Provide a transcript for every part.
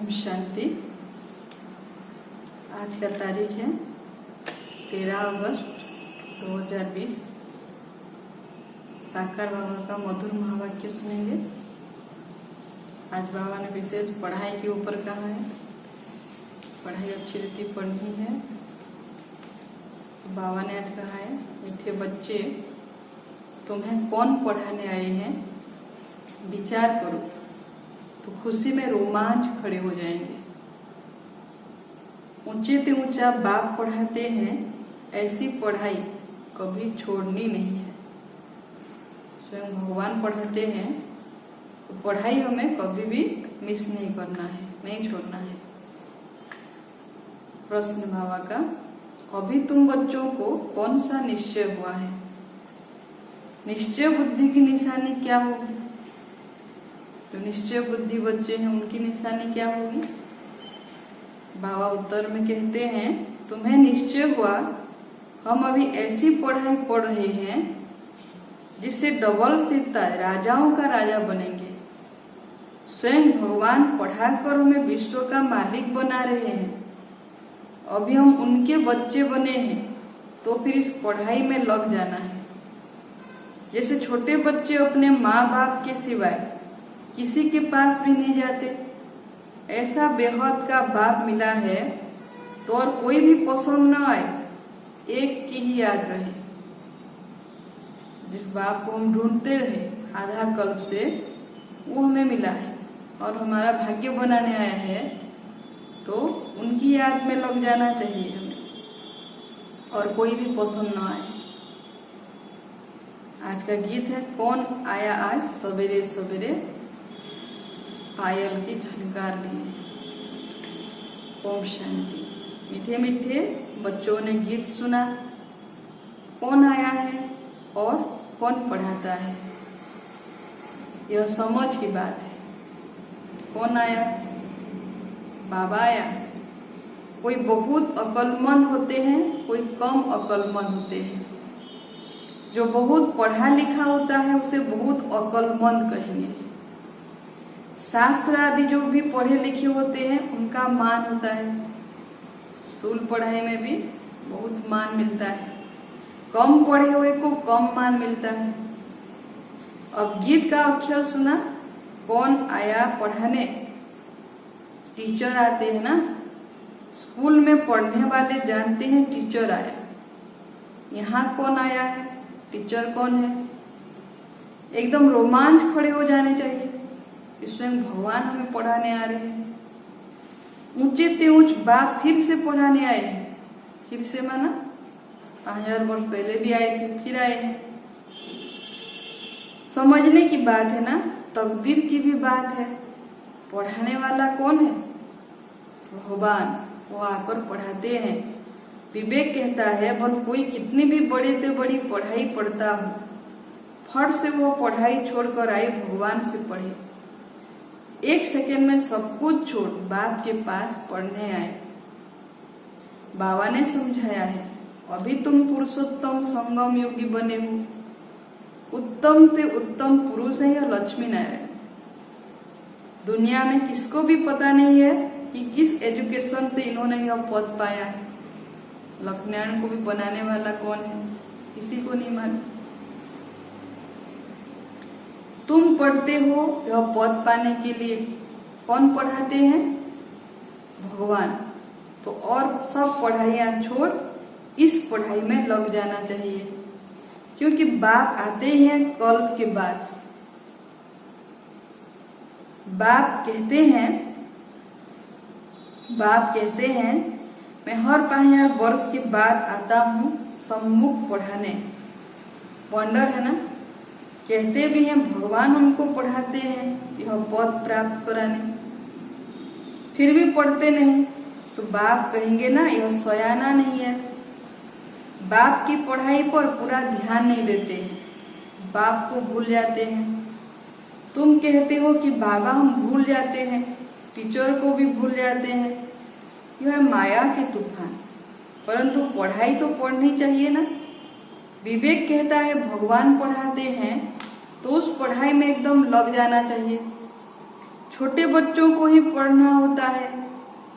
ओम शांति। आज का तारीख है 13 अगस्त 2020। साकार बाबा का मधुर महावाक्य सुनेंगे। आज बाबा ने विशेष पढ़ाई के ऊपर कहा है। पढ़ाई अच्छी रीति पढ़नी है। बाबा ने आज कहा है, मीठे बच्चे, तुम्हें कौन पढ़ाने आए हैं, विचार करो तो खुशी में रोमांच खड़े हो जाएंगे। ऊंचे से ऊंचा बाप पढ़ाते हैं, ऐसी पढ़ाई कभी छोड़नी नहीं है। स्वयं भगवान पढ़ाते हैं तो पढ़ाई हमें कभी भी मिस नहीं करना है, नहीं छोड़ना है। प्रश्न बाबा का, अभी तुम बच्चों को कौन सा निश्चय हुआ है? निश्चय बुद्धि की निशानी क्या होगी? जो निश्चय बुद्धि बच्चे हैं उनकी निशानी क्या होगी? बाबा उत्तर में कहते हैं, तुम्हें निश्चय हुआ हम अभी ऐसी पढ़ाई पढ़ रहे हैं जिससे डबल सीता राजाओं का राजा बनेंगे। स्वयं भगवान पढ़ाकर हमें विश्व का मालिक बना रहे हैं। अभी हम उनके बच्चे बने हैं तो फिर इस पढ़ाई में लग जाना है। जैसे छोटे बच्चे अपने माँ बाप के सिवाय किसी के पास भी नहीं जाते, ऐसा बेहद का बाप मिला है तो और कोई भी पसंद न आए, एक की ही याद रहे। जिस बाप को हम ढूंढते रहे आधा कल्प से, वो हमें मिला है और हमारा भाग्य बनाने आया है, तो उनकी याद में लग जाना चाहिए हमें, और कोई भी पसंद न आए। आज का गीत है, कौन आया आज सवेरे सवेरे, पायल की झनकार लिए। ओम शांति। मीठे मीठे बच्चों ने गीत सुना। कौन आया है और कौन पढ़ाता है, यह समझ की बात है। कौन आया? बाबा आया। कोई बहुत अक्लमंद होते हैं, कोई कम अक्लमंद होते हैं। जो बहुत पढ़ा लिखा होता है उसे बहुत अक्लमंद कहेंगे। शास्त्र आदि जो भी पढ़े लिखे होते हैं उनका मान होता है। स्थूल पढ़ाई में भी बहुत मान मिलता है। कम पढ़े हुए को कम मान मिलता है। अब गीत का अक्षर सुना, कौन आया पढ़ाने? टीचर आते हैं ना। स्कूल में पढ़ने वाले जानते हैं टीचर आया। यहाँ कौन आया है? टीचर कौन है? एकदम रोमांच खड़े हो जाने चाहिए। स्वयं भगवान हमें पढ़ाने आ रहे हैं। ऊंचे ते ऊंच बाप फिर से पढ़ाने आए हैं। फिर से माना 5000 वर्ष पहले भी आए थे, फिर आए हैं। समझने की बात है ना, तकदीर की भी बात है। पढ़ाने वाला कौन है? भगवान। वो आकर पढ़ाते हैं। विवेक कहता है, भले कोई कितनी भी बड़े से बड़ी पढ़ाई पढ़ता हो, फट से वो पढ़ाई छोड़कर आई भगवान से पढ़े। एक सेकंड में सब कुछ छोड़ बाप के पास पढ़ने आए। बाबा ने समझाया है, अभी तुम पुरुषोत्तम संगम योगी बने हो। उत्तम से उत्तम पुरुष है यह लक्ष्मी नारायण। दुनिया में किसको भी पता नहीं है कि किस एजुकेशन से इन्होंने यह पद पाया है। लक्ष्मीनारायण को भी बनाने वाला कौन है, किसी को नहीं मालूम। तुम पढ़ते हो यह पद पाने के लिए। कौन पढ़ाते हैं? भगवान। तो और सब पढ़ाइयां छोड़ इस पढ़ाई में लग जाना चाहिए, क्योंकि बाप आते हैं कल्प के बाद। बाप कहते हैं मैं हर 5000 वर्ष के बाद आता हूँ सम्मुख पढ़ाने। वंडर है ना। कहते भी हैं भगवान हमको पढ़ाते हैं यह पद प्राप्त कराने, फिर भी पढ़ते नहीं, तो बाप कहेंगे ना यह सयाना नहीं है। बाप की पढ़ाई पर पूरा ध्यान नहीं देते हैं, बाप को भूल जाते हैं। तुम कहते हो कि बाबा हम भूल जाते हैं, टीचर को भी भूल जाते हैं। यह माया के तूफान, परंतु पढ़ाई तो पढ़नी चाहिए ना। विवेक कहता है भगवान पढ़ाते हैं तो उस पढ़ाई में एकदम लग जाना चाहिए। छोटे बच्चों को ही पढ़ना होता है।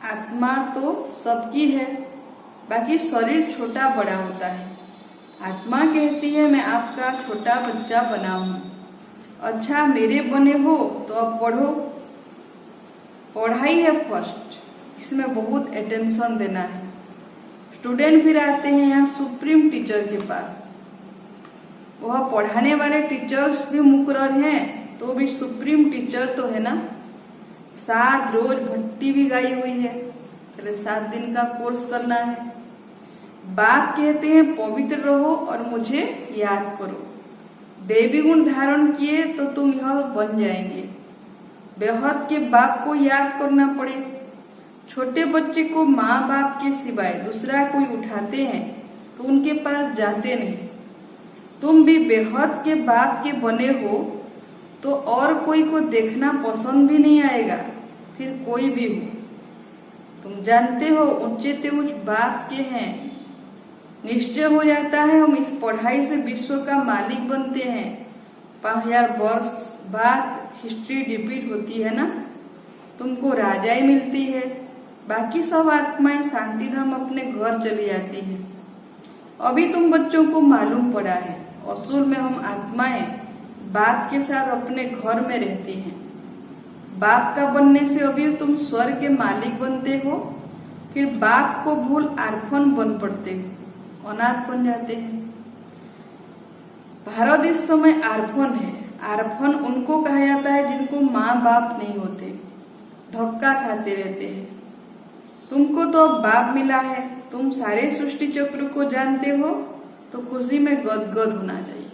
आत्मा तो सबकी है, बाकी शरीर छोटा बड़ा होता है। आत्मा कहती है मैं आपका छोटा बच्चा बना हूं। अच्छा मेरे बने हो तो अब पढ़ो। पढ़ाई है फर्स्ट, इसमें बहुत अटेंशन देना है। स्टूडेंट फिर आते हैं यहाँ सुप्रीम टीचर के पास। वह पढ़ाने वाले टीचर्स भी मुकर्रर हैं, तो भी सुप्रीम टीचर तो है ना। 7 रोज भट्टी भी गाई हुई है, पहले 7 दिन का कोर्स करना है। बाप कहते हैं पवित्र रहो और मुझे याद करो। देवी गुण धारण किए तो तुम यह बन जाएंगे। बेहद के बाप को याद करना पड़े। छोटे बच्चे को माँ बाप के सिवाय दूसरा कोई उठाते हैं तो उनके पास जाते नहीं। तुम भी बेहद के बाप के बने हो तो और कोई को देखना पसंद भी नहीं आएगा, फिर कोई भी हो। तुम जानते हो ऊंचे ते ऊंच बाप के हैं। निश्चय हो जाता है हम इस पढ़ाई से विश्व का मालिक बनते हैं। 5000 वर्ष बाद हिस्ट्री रिपीट होती है ना, तुमको राजाई मिलती है, बाकी सब आत्माएं शांति धाम अपने घर चली जाती है। अभी तुम बच्चों को मालूम पड़ा है असूल में हम आत्माएं बाप के साथ अपने घर में रहती हैं। बाप का बनने से अभी तुम स्वर्ग के मालिक बनते हो, फिर बाप को भूल आर्फन बन पड़ते हो, अनाथ बन जाते हैं। भारत इस समय आर्फन है। आर्फन उनको कहा जाता है जिनको माँ बाप नहीं होते, धक्का खाते रहते हैं। तुमको तो अब बाप मिला है, तुम सारे सृष्टि चक्र को जानते हो, तो खुशी में गदगद होना चाहिए।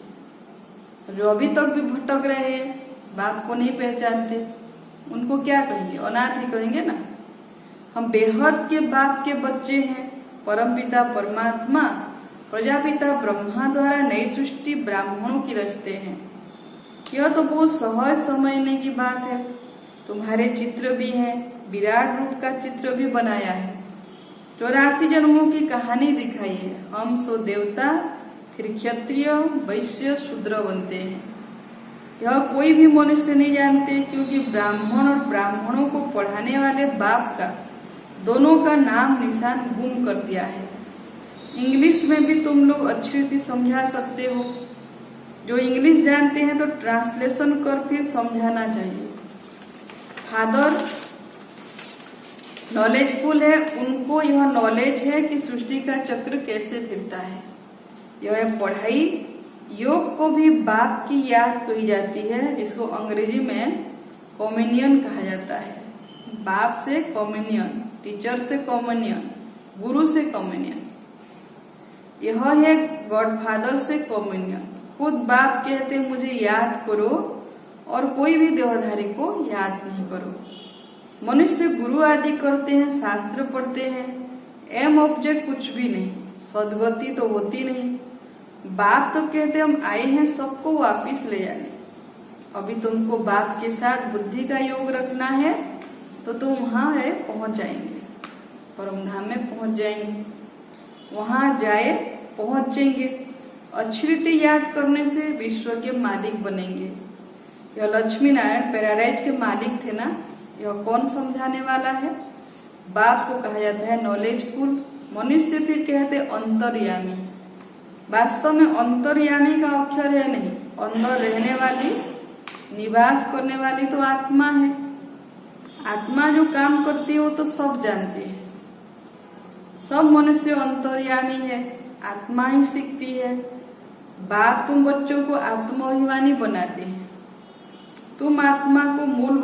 जो अभी तक भी भटक रहे हैं, बाप को नहीं पहचानते, उनको क्या कहेंगे? अनाथ ही कहेंगे ना। हम बेहद के बाप के बच्चे हैं। परमपिता परमात्मा प्रजापिता ब्रह्मा द्वारा नई सृष्टि ब्राह्मणों की रचते हैं। यह तो बहुत सहज समझने की बात है। तुम्हारे चित्र भी हैं, विराट रूप का चित्र भी बनाया है। 84 जन्मों की कहानी दिखाई है। हम सो देवता, फिर क्षत्रिय, वैश्य, शूद्र बनते हैं। यह कोई भी मनुष्य नहीं जानते, क्योंकि ब्राह्मण और ब्राह्मणों को पढ़ाने वाले बाप का दोनों का नाम निशान गुम कर दिया है। इंग्लिश में भी तुम लोग अच्छी रीति समझा सकते हो। जो इंग्लिश जानते हैं तो ट्रांसलेशन कर फिर समझाना चाहिए। फादर नॉलेजफुल है, उनको यह नॉलेज है कि सृष्टि का चक्र कैसे फिरता है। यह पढ़ाई योग को भी बाप की याद कही जाती है, जिसको अंग्रेजी में कॉम्युनियन कहा जाता है। बाप से कॉम्युनियन, टीचर से कॉम्युनियन, गुरु से कॉम्युनियन। यह है गॉडफादर से कॉम्युनियन। खुद बाप कहते मुझे याद करो और कोई भी देहधारी को याद नहीं करो। मनुष्य गुरु आदि करते हैं, शास्त्र पढ़ते हैं, एम ऑब्जेक्ट कुछ भी नहीं, सदगति तो होती नहीं। बाप तो कहते हम आए हैं सबको वापिस ले जाने। अभी तुमको बाप के साथ बुद्धि का योग रखना है तो तुम वहां है पहुंच जाएंगे, परमधाम में पहुंच जाएंगे। वहां जाए पहुंचेंगे। अच्छी रीति याद करने से विश्व के मालिक बनेंगे। यह लक्ष्मी नारायण पैराडाइज के मालिक थे ना, यह कौन समझाने वाला है? बाप को कहा जाता है नॉलेजफुल। मनुष्य फिर कहते अंतर्यामी। वास्तव में अंतर्यामी का अक्षर है नहीं, अंदर रहने वाली, निवास करने वाली तो आत्मा है। आत्मा जो काम करती है वो तो सब जानते हैं। सब मनुष्य अंतर्यामी है, आत्मा ही सीखती है। बाप तुम बच्चों को आत्माभिमानी बनाते हैं। तुम आत्मा हो मूल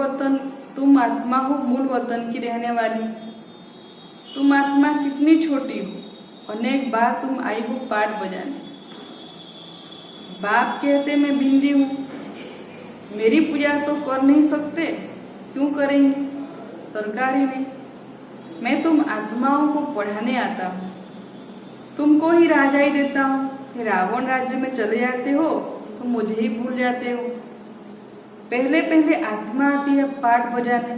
वतन की रहने वाली। तुम आत्मा कितनी छोटी हो, अनेक बार तुम आई हो पाठ बजाने। बाप कहते मैं बिंदी हूँ, मेरी पूजा तो कर नहीं सकते, क्यों करेंगे? दरकार ही नहीं। मैं तुम आत्माओं को पढ़ाने आता हूँ, तुमको ही राजाई देता हूँ। फिर रावण राज्य में चले जाते हो तो मुझे ही भूल जाते हो। पहले पहले आत्मा आती है पाठ बजाने।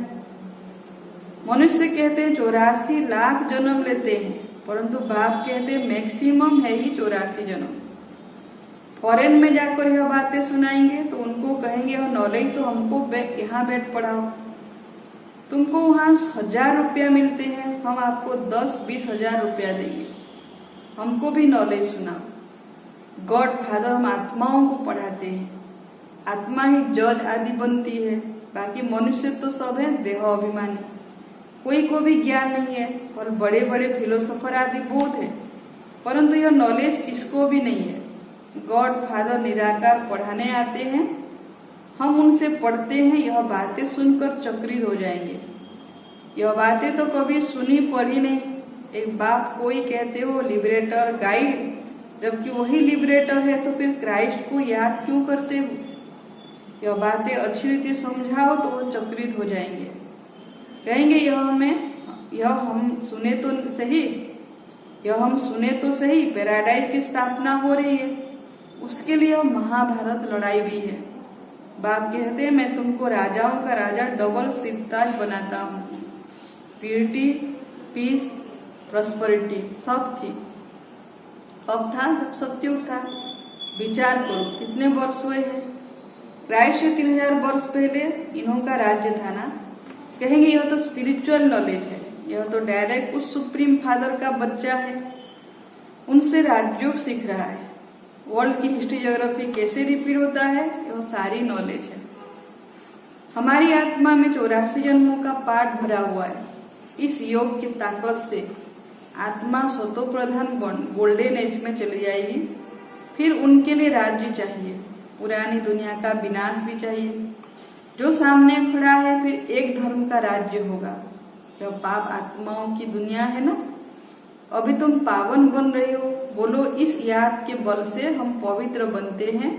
मनुष्य कहते 84 लाख जन्म लेते हैं, परंतु बाप कहते मैक्सिमम है ही 84 जन्म। फॉरेन में जाकर यह बातें सुनाएंगे तो उनको कहेंगे यह नॉलेज तो हमको यहाँ बैठ पढ़ाओ। तुमको वहाँ 1000 रुपया मिलते हैं, हम आपको 10-20 हजार रुपया देंगे, हमको भी नॉलेज सुनाओ। गॉड फादर हम आत्माओं को पढ़ाते हैं, आत्मा ही जज आदि बनती है, बाकी मनुष्य तो सब है देह अभिमानी, कोई को भी ज्ञान नहीं है। और बड़े बड़े फिलोसोफर आदि बहुत है, परंतु यह नॉलेज किसको भी नहीं है। गॉड फादर निराकार पढ़ाने आते हैं, हम उनसे पढ़ते हैं, यह बातें सुनकर चकित हो जाएंगे। यह बातें तो कभी सुनी पढ़ी नहीं। एक बात कोई कहते हो लिबरेटर गाइड, जबकि वही लिबरेटर है तो फिर क्राइस्ट को याद क्यों करते हो। यह बातें अच्छी रीति समझाओ तो वो चकित हो जाएंगे, कहेंगे यह हम सुने तो सही पैराडाइज की स्थापना हो रही है, उसके लिए महाभारत लड़ाई भी है। बाप कहते हैं मैं तुमको राजाओं का राजा डबल सिरताज बनाता हूँ। प्योरिटी, पीस, प्रॉस्पेरिटी सब थी। अब था जब सत्युग था। विचार करो कितने वर्ष हुए हैं। क्राइस्ट से 3000 वर्ष पहले इन्हों का राज्य था ना। कहेंगे यह तो स्पिरिचुअल नॉलेज है, यह तो डायरेक्ट उस सुप्रीम फादर का बच्चा है, उनसे राजयोग सीख रहा है। वर्ल्ड की हिस्ट्री ज्योग्राफी कैसे रिपीट होता है, यह सारी नॉलेज है। हमारी आत्मा में 84 जन्मों का पाठ भरा हुआ है। इस योग की ताकत से आत्मा स्वतो प्रधान गोल्डन एज में चली जाएगी। फिर उनके लिए राज्य चाहिए, पुरानी दुनिया का विनाश भी चाहिए। जो सामने खड़ा है फिर एक धर्म का राज्य होगा। यह पाप आत्माओं की दुनिया है ना। अभी तुम पावन बन रहे हो, बोलो इस याद के बल से हम पवित्र बनते हैं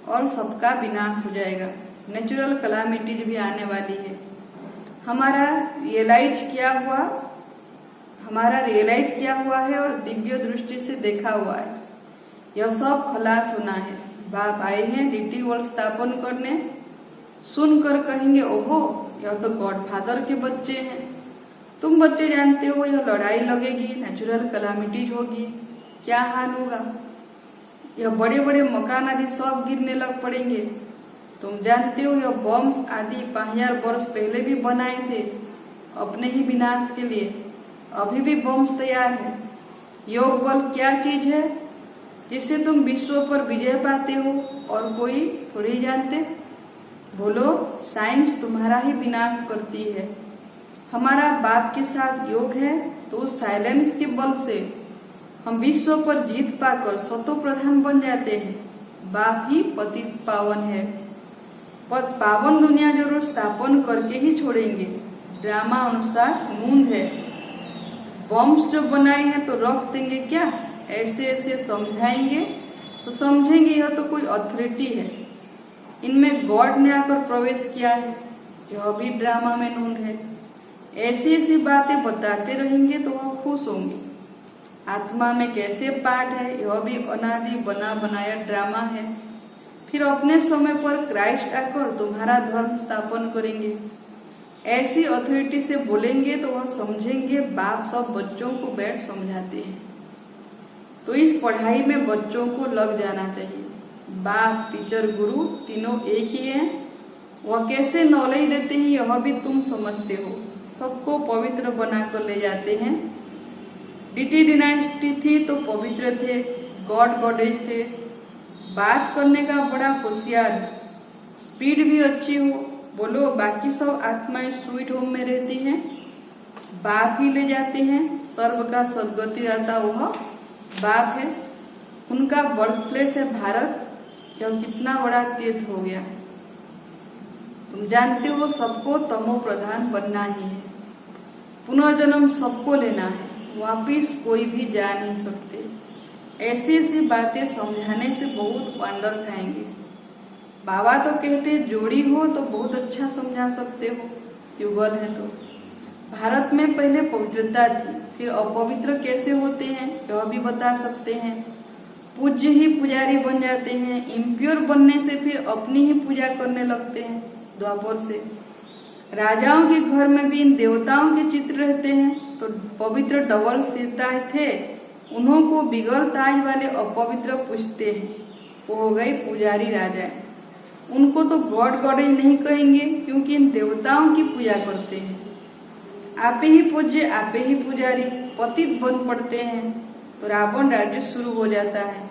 और सबका विनाश हो जाएगा। नेचुरल कलामिटीज भी आने वाली है। हमारा रियलाइज किया हुआ है और दिव्य दृष्टि से देखा हुआ है। यह सब खलास होना है। बाप आए हैं डीटी वर्ल्ड स्थापन करने। सुनकर कहेंगे ओहो यह तो गॉड फादर के बच्चे हैं। तुम बच्चे जानते हो यह लड़ाई लगेगी, नेचुरल कलामिटीज होगी, क्या हाल होगा। यह बड़े बड़े मकान आदि सब गिरने लग पड़ेंगे। तुम जानते हो यह बम्स आदि 5000 वर्ष पहले भी बनाए थे अपने ही विनाश के लिए। अभी भी बम्स तैयार है। योग बल क्या चीज है जिससे तुम विश्व पर विजय पाते हो और कोई थोड़ी जानते। बोलो साइंस तुम्हारा ही विनाश करती है। हमारा बाप के साथ योग है तो साइलेंस के बल से हम विश्व पर जीत पाकर स्वतो प्रधान बन जाते हैं। बाप ही पतित पावन है, पर पावन दुनिया जरूर स्थापन करके ही छोड़ेंगे। ड्रामा अनुसार मूंद है। बॉम्ब्स जो बनाए हैं तो रख देंगे क्या, ऐसे ऐसे समझाएंगे तो समझेंगे यह तो कोई अथॉरिटी है, इनमें गॉड ने आकर प्रवेश किया है। यह भी ड्रामा में नूंद है। ऐसी ऐसी बातें बताते रहेंगे तो वह खुश होंगे। आत्मा में कैसे पाठ है, यह भी अनादि बना बनाया ड्रामा है। फिर अपने समय पर क्राइस्ट आकर तुम्हारा धर्म स्थापन करेंगे। ऐसी अथॉरिटी से बोलेंगे तो वह समझेंगे। बाप सब बच्चों को बैठ समझाते हैं, तो इस पढ़ाई में बच्चों को लग जाना चाहिए। बाप, टीचर, गुरु तीनों एक ही हैं। वह कैसे नॉलेज देते हैं यह भी तुम समझते हो। सबको पवित्र बनाकर ले जाते हैं। डीटी डिनाइस्टी थी तो पवित्र थे, गॉड गॉडेज थे। बात करने का बड़ा होशियार, स्पीड भी अच्छी हो। बोलो बाकी सब आत्माएं स्वीट होम में रहती हैं, बाप ही ले जाते हैं। सर्व का सदगति दाता वह बाप है। उनका बर्थ प्लेस है भारत। यह कितना बड़ा तीर्थ हो गया। तुम जानते हो सबको तमो प्रधान बनना ही है। पुनर्जन्म सबको लेना है, वापिस कोई भी जा नहीं सकते। ऐसी ऐसी बातें समझाने से बहुत पांडर खाएंगे। बाबा तो कहते जोड़ी हो तो बहुत अच्छा समझा सकते हो, युगल है तो। भारत में पहले पवित्रता थी, फिर अपवित्र कैसे होते हैं यह भी बता सकते हैं। पूज्य ही पुजारी बन जाते हैं, इम्प्योर बनने से फिर अपनी ही पूजा करने लगते हैं। द्वापर से राजाओं के घर में भी इन देवताओं के चित्र रहते हैं, तो पवित्र डबल सिरताज थे, उन्हों को बिगड़ ताज वाले अपवित्र पूछते हैं। वो हो गए पुजारी राजा। उनको तो गॉड गॉड ही नहीं कहेंगे, क्योंकि इन देवताओं की पूजा करते हैं। आपे ही पूज्य आपे ही पुजारी पतित बन पड़ते हैं, तो रावण राज्य शुरू हो जाता है।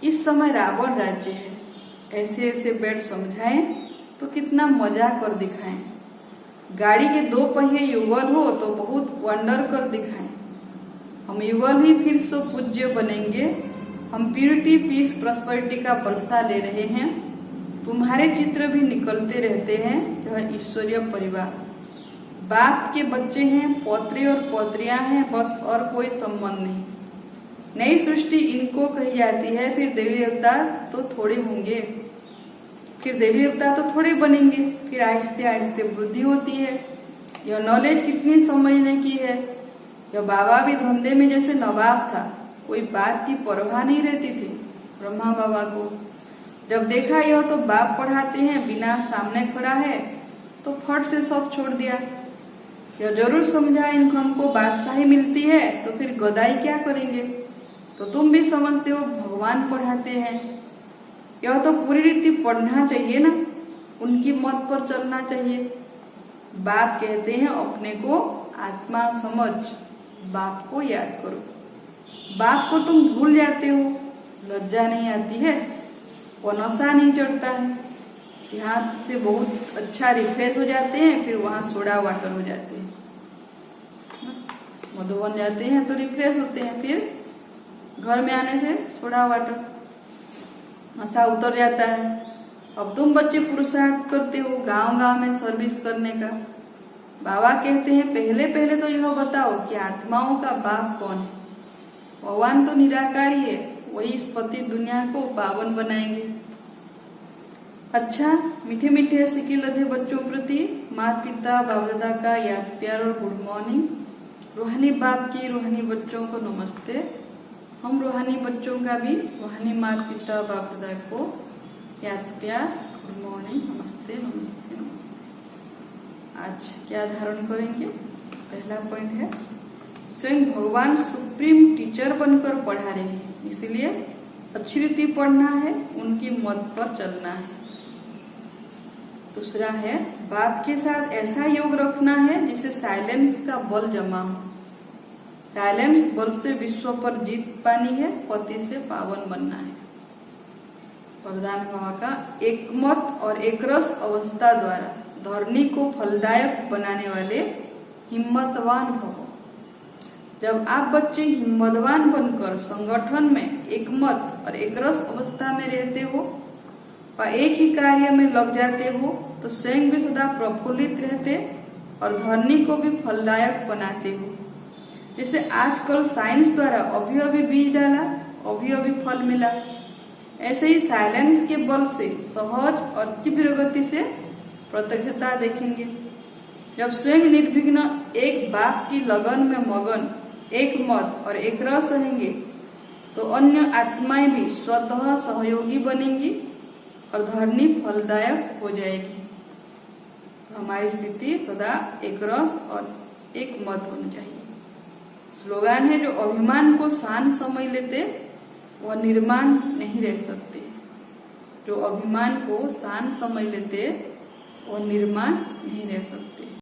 इस समय रावण राज्य है, ऐसे ऐसे बैठ समझाएं तो कितना मजा कर दिखाएं। गाड़ी के 2 पहिए युगल हो तो बहुत वंडर कर दिखाएं। हम युगल ही फिर से पूज्य बनेंगे। हम प्यूरिटी पीस प्रॉस्पेरिटी का वर्षा ले रहे हैं। तुम्हारे चित्र भी निकलते रहते हैं। यह ईश्वरीय परिवार, बाप के बच्चे हैं, पौत्री और पौत्रियां हैं, बस और कोई संबंध नहीं। नई सृष्टि इनको कही जाती है। फिर देवी देवता तो थोड़े होंगे, फिर देवी देवता तो थोड़े बनेंगे। फिर आहिस्ते आहिस्ते वृद्धि होती है। यह नॉलेज कितनी समझने की है। यह बाबा भी धंधे में जैसे नवाब था, कोई बात की परवाह नहीं रहती थी ब्रह्मा बाबा को। जब देखा यह तो बाप पढ़ाते हैं, बिना सामने खड़ा है, तो फट से सब छोड़ दिया। यह जरूर समझा इनको हमको बादशाही मिलती है, तो फिर गदाई क्या करेंगे। तो तुम भी समझते हो भगवान पढ़ाते हैं। यह तो पूरी रीति पढ़ना चाहिए ना, उनकी मत पर चलना चाहिए। बाप कहते हैं अपने को आत्मा समझ, बाप को याद करो। बाप को तुम भूल जाते हो, लज्जा नहीं आती है, वो नशा नहीं चढ़ता है। यहाँ से बहुत अच्छा रिफ्रेश हो जाते हैं, फिर वहाँ सोडा वाटर हो जाते हैं। मधुबन जाते हैं तो रिफ्रेश होते हैं, फिर घर में आने से सोडा वाटर, नशा उतर जाता है। अब तुम बच्चे पुरुषार्थ करते हो गांव गांव में सर्विस करने का। बाबा कहते हैं पहले पहले तो यह बताओ कि आत्माओं का बाप कौन है। भगवान तो निराकारी है, वही इस पति दुनिया को पावन बनाएंगे। अच्छा, मीठे मीठे सिक्के लधे बच्चों प्रति माता पिता बाप दादा का याद प्यार और गुड मॉर्निंग। रूहानी बाप की रूहानी बच्चों को नमस्ते। हम रूहानी बच्चों का भी रूहानी माता पिता बाप दादा को याद प्यार, गुड मॉर्निंग, नमस्ते नमस्ते नमस्ते। आज क्या धारण करेंगे? पहला पॉइंट है, स्वयं भगवान सुप्रीम टीचर बनकर पढ़ा रहे हैं, इसलिए अच्छी रीति पढ़ना है, उनकी मत पर चलना है। दूसरा है, बाप के साथ ऐसा योग रखना है जिसे साइलेंस का बल जमा हो। साइलेंस बल से विश्व पर जीत पानी है, पति से पावन बनना है। वरदान बाबा का एकमत और एकरस अवस्था द्वारा धरनी को फलदायक बनाने वाले हिम्मतवान भव। जब आप बच्चे हिम्मतवान बनकर संगठन में एकमत और एकरस अवस्था में रहते हो व एक ही कार्य में लग जाते हो, तो स्वयं भी सदा प्रफुल्लित रहते और धरनी को भी फलदायक बनाते हो। जैसे आजकल साइंस द्वारा अभी अभी बीज डाला, अभी अभी फल मिला, ऐसे ही साइलेंस के बल से सहज और तीव्र गति से प्रत्यक्षता देखेंगे। जब स्वयं निर्विघ्न एक बाप की लगन में मगन, एक मत और एक रस रहेंगे, तो अन्य आत्माएं भी स्वतः सहयोगी बनेंगी और धरनी फलदायक हो जाएगी। तो हमारी स्थिति सदा एक रस और एक मत होनी चाहिए। स्लोगान है, जो अभिमान को शान समझ लेते वह निर्माण नहीं रह सकते। जो अभिमान को शान समझ लेते वह निर्माण नहीं रह सकते।